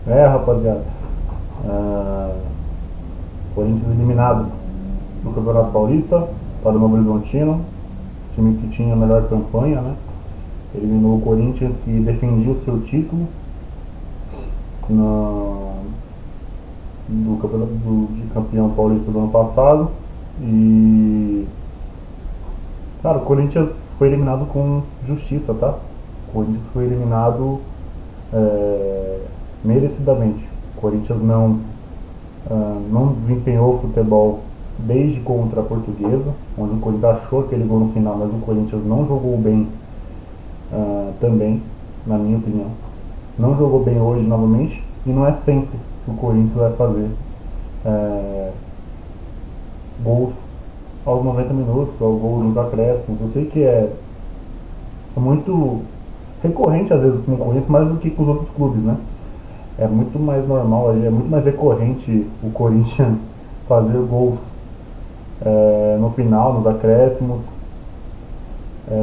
Rapaziada, ah, Corinthians eliminado no Campeonato Paulista para o Novo Horizontino, time que tinha a melhor campanha, né? Eliminou o Corinthians, que defendia o seu título na, do campeonato de campeão paulista do ano passado. E, cara, o Corinthians foi eliminado com justiça, tá? O Corinthians foi eliminado é, merecidamente. O Corinthians não desempenhou futebol desde contra a Portuguesa, onde o Corinthians achou aquele gol no final, mas o Corinthians não jogou bem também, na minha opinião. Não jogou bem hoje novamente, e não é sempre que o Corinthians vai fazer é, gols aos 90 minutos, ou gols nos acréscimos. Eu sei que é muito recorrente às vezes com o Corinthians, mais do que com os outros clubes, né? É muito mais normal, é muito mais recorrente o Corinthians fazer gols no final, nos acréscimos,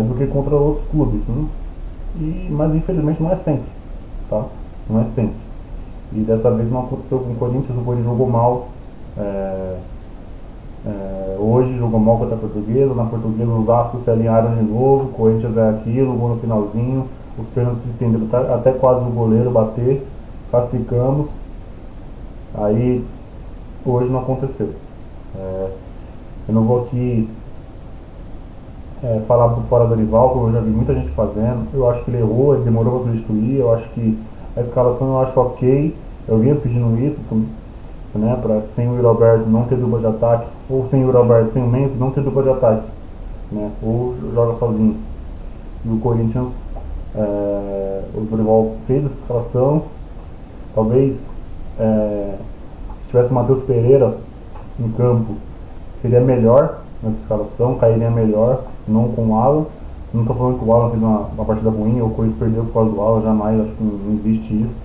do que contra outros clubes. Né? Mas infelizmente não é sempre, tá? Não é sempre. E dessa vez não aconteceu com o Corinthians jogou mal. É, Hoje jogou mal contra a Portuguesa, na Portuguesa os astros se alinharam de novo, o Corinthians é aquilo, o gol no finalzinho, os pênaltis se estenderam até quase o goleiro bater, classificamos. Aí hoje não aconteceu. É, eu não vou aqui falar por fora do Dorival, como eu já vi muita gente fazendo. Eu acho que ele errou, ele demorou para substituir. Eu acho que a escalação eu acho ok. Eu vinha pedindo isso, né, para sem o Yuri Alberto não ter dupla de ataque, ou sem o Yuri Alberto, sem o Memphis não ter dupla de ataque, né, ou joga sozinho. E o Corinthians, o Dorival fez essa escalação. Talvez se tivesse o Matheus Pereira em campo, seria melhor nessa escalação, cairia melhor, não com o Alan. Não estou falando que o Alan fez uma partida ruim ou o Corinthians perdeu por causa do Alan, jamais, acho que não existe isso.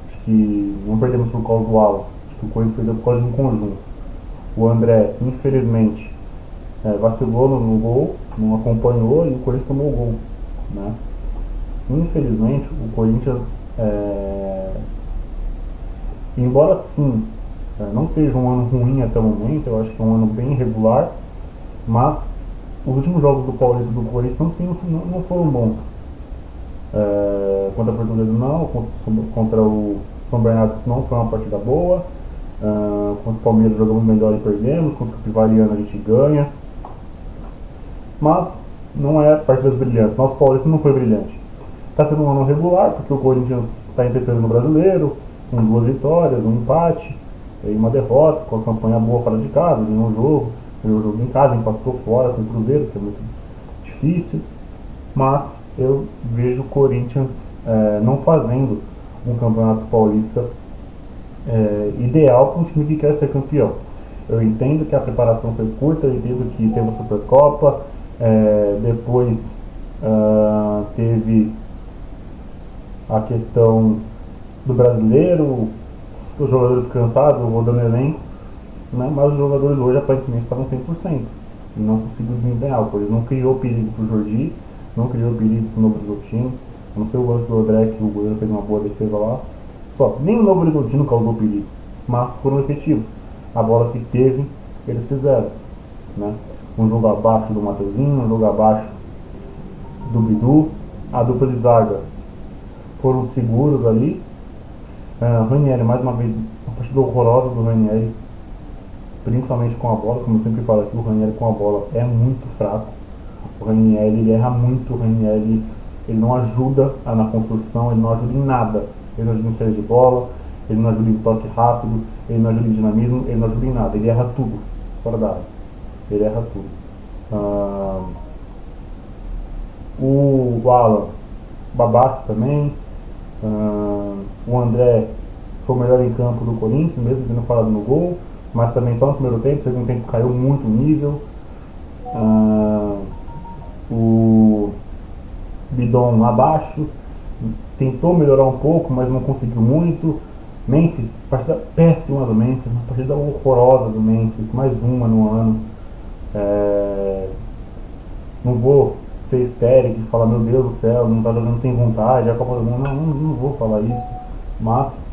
Acho que não perdemos por causa do Alan, acho que o Corinthians perdeu por causa de um conjunto. O André, infelizmente, vacilou no gol, não acompanhou e o Corinthians tomou o gol. Né? Infelizmente, o Corinthians, embora sim não seja um ano ruim até o momento, eu acho que é um ano bem irregular, mas os últimos jogos do Paulista do Corinthians não foram bons. Contra a Portuguesa não, contra o São Bernardo não foi uma partida boa. Contra o Palmeiras jogamos melhor e perdemos, contra o Capivariano a gente ganha. Mas não é partidas brilhantes. Nosso Paulista não foi brilhante. Está sendo um ano regular, porque o Corinthians está em terceiro no Brasileiro, com 2 vitórias, um empate e uma derrota, com a campanha boa fora de casa, ganhou o jogo em casa, empatou fora com o Cruzeiro, que é muito difícil. Mas eu vejo o Corinthians não fazendo um campeonato paulista ideal para um time que quer ser campeão. Eu entendo que a preparação foi curta, eu entendo que teve a Supercopa, depois teve a questão do brasileiro, os jogadores cansados, rodando elenco, né? Mas os jogadores hoje aparentemente estavam 100% e não conseguiu desempenhar. O Corinthians não criou perigo para o Jordi, não criou perigo para o Novo Horizontino, a não ser o lance do André, que o goleiro fez uma boa defesa lá. Só, nem o Novo Horizontino causou perigo, mas foram efetivos. A bola que teve, eles fizeram. Né? Um jogo abaixo do Mateuzinho, um jogo abaixo do Bidu. A dupla de zaga foram seguros ali. Ranieri, mais uma vez, uma partida horrorosa do Ranieri, principalmente com a bola. Como eu sempre falo aqui, o Ranieri com a bola é muito fraco. O Ranieri ele erra muito. O Ranieri ele não ajuda na construção, ele não ajuda em nada. Ele não ajuda em saída de bola, ele não ajuda em toque rápido, ele não ajuda em dinamismo, ele não ajuda em nada. Ele erra tudo fora da área. Ele erra tudo. O Alan, babaço também. O André foi o melhor em campo do Corinthians, mesmo tendo falado no gol, mas também só no primeiro tempo. No segundo tempo caiu muito o nível. O Bidon abaixo, tentou melhorar um pouco, mas não conseguiu muito. Memphis, partida péssima do Memphis, uma partida horrorosa do Memphis, mais uma no ano. Não vou ser histérico e falar, meu Deus do céu, não tá jogando sem vontade, é a Copa do Mundo, não vou falar isso, mas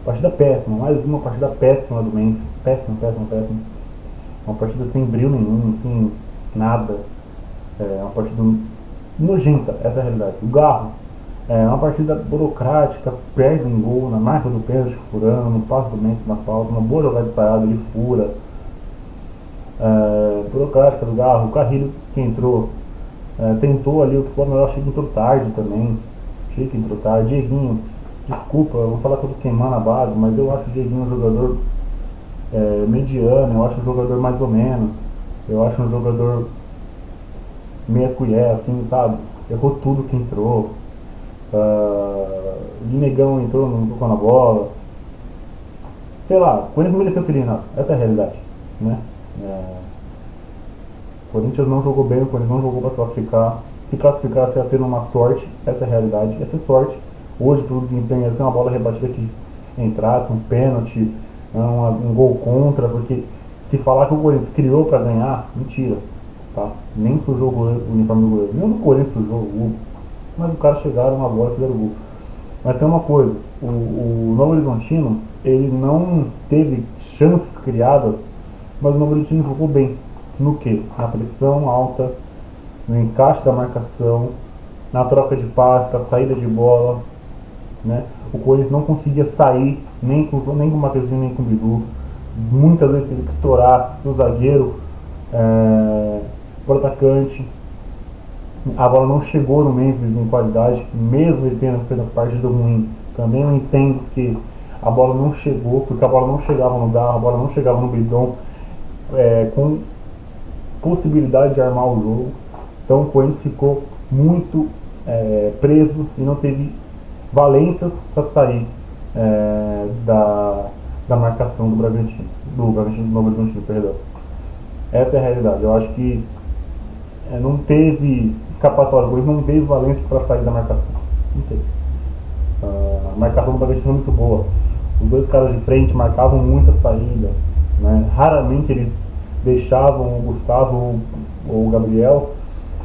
Partida péssima, mais uma partida péssima do Memphis. Péssima, péssima, péssima. Uma partida sem brilho nenhum, sem nada. Uma partida nojenta, essa é a realidade. O Garro é uma partida burocrática, perde um gol na marca do pênalti furando, no passe do Memphis na falta, uma boa jogada de ensaiada, ele fura. Burocrática do Garro, o Carrilho que entrou, tentou ali o que eu achei que entrou tarde também. Achei que entrou tarde. Dieguinho, desculpa, eu vou falar que eu tô queimando a base, mas eu acho o Dieguinho um jogador mediano, eu acho um jogador mais ou menos. Eu acho um jogador meia colher, assim, sabe? Errou tudo que entrou. Guinegão entrou, não tocou na bola. Sei lá, o Corinthians mereceu ser eliminado. Essa é a realidade, né? O Corinthians não jogou bem, o Corinthians não jogou para se classificar. Se classificasse ia ser uma sorte, essa é a realidade. Ia ser sorte. Hoje, pelo desempenho, ia ser uma bola rebatida que entrasse, um pênalti, um gol contra, porque se falar que o Corinthians criou para ganhar, mentira. Tá? Nem sujou o uniforme do goleiro. Nem o Corinthians sujou o gol. Mas o cara chegaram na bola e fizeram o gol. Mas tem uma coisa, o Novo Horizontino, ele não teve chances criadas, mas o Novo Horizontino jogou bem. No que? Na pressão alta, no encaixe da marcação, na troca de passe, na saída de bola, né? O Corinthians não conseguia sair nem com o Mateuzinho nem com o Bidu. Muitas vezes teve que estourar o zagueiro para o atacante. A bola não chegou no Memphis em qualidade, mesmo ele tendo feito a partida ruim. Também eu entendo que a bola não chegou, porque a bola não chegava no Garro, a bola não chegava no Bidon, com possibilidade de armar o jogo. Então o Corinthians ficou muito preso e não teve valências para sair da marcação do Bragantino, do Novo Horizontino, perdão. Essa é a realidade. Eu acho que não teve escapatória, pois não teve valências para sair da marcação. Não teve. A marcação do Bragantino é muito boa. Os dois caras de frente marcavam muita saída, né? Raramente eles deixavam o Gustavo ou o Gabriel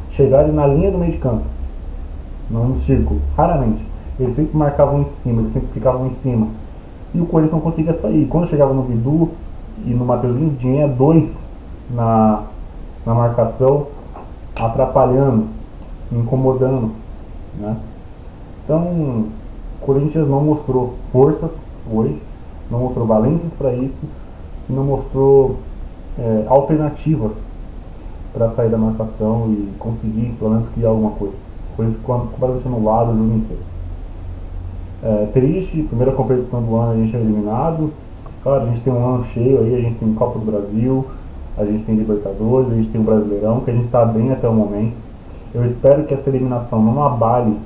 chegarem na linha do meio de campo, não no círculo. Raramente. Eles sempre marcavam em cima, eles sempre ficavam em cima. E o Corinthians não conseguia sair. Quando chegava no Bidu e no Mateuzinho, tinha dois na marcação, atrapalhando, incomodando, né? Então, o Corinthians não mostrou forças hoje, não mostrou valências para isso, e não mostrou alternativas para sair da marcação e conseguir, pelo menos, criar alguma coisa. Por isso, completamente anulado o jogo inteiro. Triste, primeira competição do ano a gente é eliminado. Claro, a gente tem um ano cheio aí, a gente tem Copa do Brasil, a gente tem Libertadores, a gente tem o Brasileirão, que a gente está bem até o momento. Eu espero que essa eliminação não abale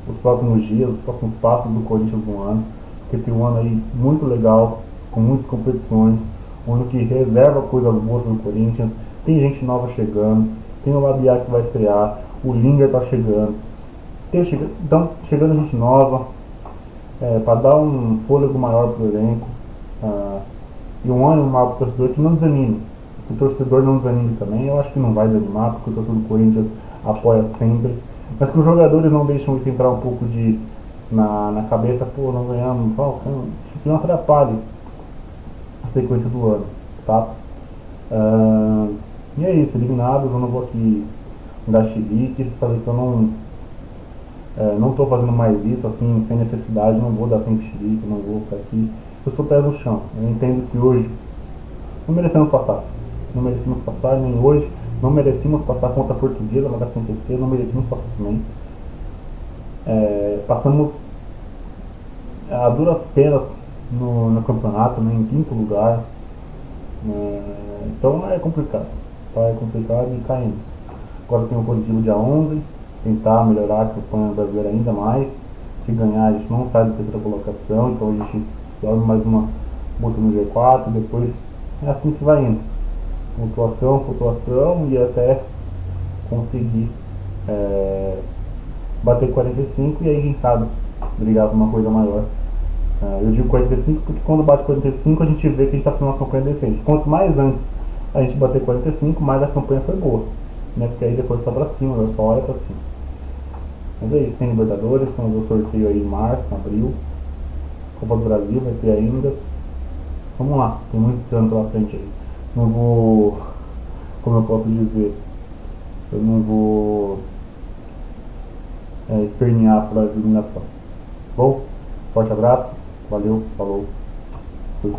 os próximos dias, os próximos passos do Corinthians no ano, porque tem um ano aí muito legal, com muitas competições, um ano que reserva coisas boas para o Corinthians, tem gente nova chegando, tem o Labiá que vai estrear, o Linger está chegando, então chegando gente nova, para dar um fôlego maior para o elenco, e um ânimo maior para o torcedor, que não desanime. Que o torcedor não desanime também. Eu acho que não vai desanimar, porque o torcedor do Corinthians apoia sempre. Mas que os jogadores não deixam isso entrar um pouco na cabeça, pô, não ganhamos, que não atrapalhe a sequência do ano, tá? E é isso, eliminados, eu não vou aqui dar chilique, vocês sabem que eu não estou fazendo mais isso assim, sem necessidade, não vou dar sempre chilique, não vou ficar aqui. Eu sou pé no chão. Eu entendo que hoje não merecemos passar. Não merecemos passar nem hoje. Não merecemos passar contra a Portuguesa, mas aconteceu. Não merecemos passar também. Passamos a duras penas no campeonato, né, em quinto lugar. Então é complicado. Tá? É complicado e caímos. Agora tem o coletivo dia 11. Tentar melhorar a campanha brasileira ainda mais. Se ganhar, a gente não sai da terceira colocação. Então a gente dorme mais uma bolsa no G4, depois é assim que vai indo, pontuação e até conseguir bater 45 e aí quem sabe brigar por uma coisa maior. Eu digo 45 porque quando bate 45 a gente vê que a gente está fazendo uma campanha decente. Quanto mais antes a gente bater 45, mais a campanha foi boa, né? Porque aí depois está para cima, só olha para cima. Mas é isso, tem Libertadores, temos o sorteio aí em março, em abril. Copa do Brasil vai ter ainda. Vamos lá, tem muito ano pela frente aí. Não vou, como eu posso dizer, eu não vou espernear pela eliminação. Bom, forte abraço, valeu, falou, fui.